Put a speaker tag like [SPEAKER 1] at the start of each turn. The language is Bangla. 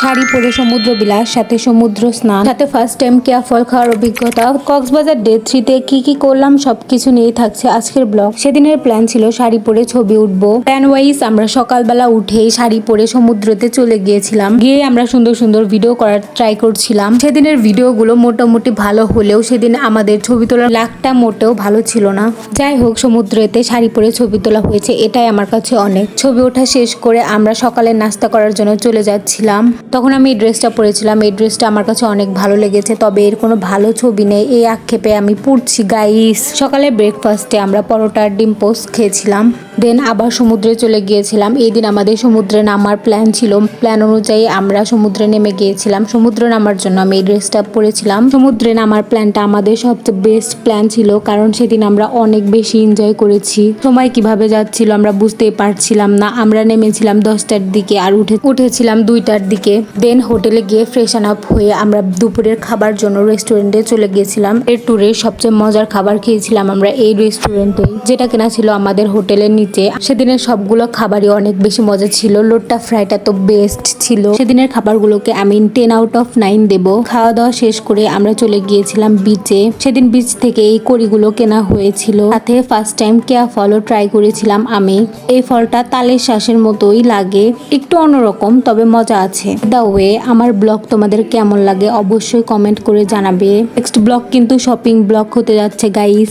[SPEAKER 1] শাড়ি পরে সমুদ্র বিলাস, সাথে সমুদ্র স্নান, সাথে ফার্স্ট টাইম কেয়া ফল খাওয়ার অভিজ্ঞতা, কক্সবাজার ডে 3 তে কি করলাম সবকিছু নিয়েই থাকছে আজকের ব্লগ। সেদিনের প্ল্যান ছিল শাড়ি পরে ছবি উঠবো। প্ল্যান ওয়াইজ আমরা সকালবেলা উঠেই শাড়ি পরে সমুদ্রতে চলে গিয়েছিলাম। গিয়ে আমরা সুন্দর সুন্দর ভিডিও করার ট্রাই করছিলাম। সেদিনের ভিডিওগুলো মোটামুটি ভালো হলেও সেদিন আমাদের ছবি তোলার লাকটা মোটেও ভালো ছিল না। যাই হোক, সমুদ্রেতে শাড়ি পরে ছবি তোলা হয়েছে, এটাই আমার কাছে অনেক। ছবি ওঠা শেষ করে আমরা সকালে নাস্তা করার জন্য চলে যাচ্ছিলাম। তখন আমি এই ড্রেসটা পরেছিলাম। এই ড্রেসটা আমার কাছে অনেক ভালো লেগেছে, তবে এর কোনো ভালো ছবি নেই, এই আক্ষেপে আমি পড়ছি গাইস। সকালে ব্রেকফাস্টে আমরা পরোটা ডিম পোস্ট খেয়েছিলাম, দেন আবার সমুদ্রে চলে গিয়েছিলাম। এই দিন আমাদের সমুদ্রে নামার প্ল্যান ছিল। প্ল্যান অনুযায়ী আমরা সমুদ্রে নেমে গিয়েছিলাম। সমুদ্রে নামার জন্য আমি এই ড্রেসটা পরেছিলাম। সমুদ্রে নামার প্ল্যানটা আমাদের সবচেয়ে বেস্ট প্ল্যান ছিল, কারণ সেদিন আমরা অনেক বেশি এনজয় করেছি। সময় কিভাবে যাচ্ছিল আমরা বুঝতেই পারছিলাম না। আমরা নেমেছিলাম 10টার দিকে আর উঠেছিলাম 2টার দিকে। দেন হোটেলে গিয়ে ফ্রেশন আপ হয়ে আমরা দুপুরের খাবার জন্য রেস্টুরেন্টে চলে গিয়েছিলাম। এর ট্যুরের সবচেয়ে মজার খাবার খেয়েছিলাম আমরা এই রেস্টুরেন্টে, যেটা কিনা ছিল আমাদের হোটেলের নিচে। সেদিনের সবগুলো খাবারই অনেক বেশি মজা ছিল। লোট্টা ফ্রাইটা তো বেস্ট ছিল। সেদিনের খাবারগুলোকে আমি 10 আউট অফ 9 দেব। খাওয়া দাওয়া শেষ করে আমরা চলে গিয়েছিলাম বিচে। সেদিন বিচ থেকে এই কড়িগুলো কেনা হয়েছিল, সাথে ফার্স্ট টাইম কেয়া ফলও ট্রাই করেছিলাম আমি। এই ফলটা তালের শ্বাসের মতোই লাগে, একটু অন্যরকম, তবে মজা আছে। দা ওয়ে, আমার ব্লগ তোমাদের কেমন লাগে অবশ্যই কমেন্ট করে জানাবে। নেক্সট ব্লগ কিন্তু শপিং ব্লগ হতে যাচ্ছে গাইস।